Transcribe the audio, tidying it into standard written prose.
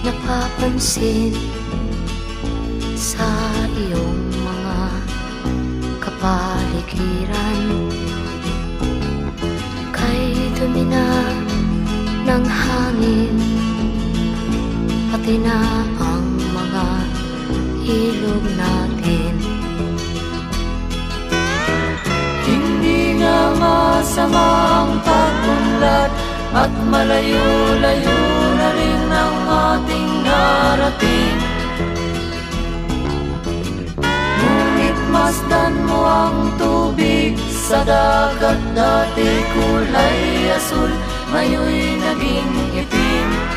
napapansin sa iyong mga kapaligiran. Kay dumi na ng hangin, pati na ang mga ilog natin. Hindi nga masama ang pag-unlad, at malayo-layo na rin ang ating narating. Ngunit masdan mo ang tubig sa dagat, dati kulay asul, ngayon'y naging itim.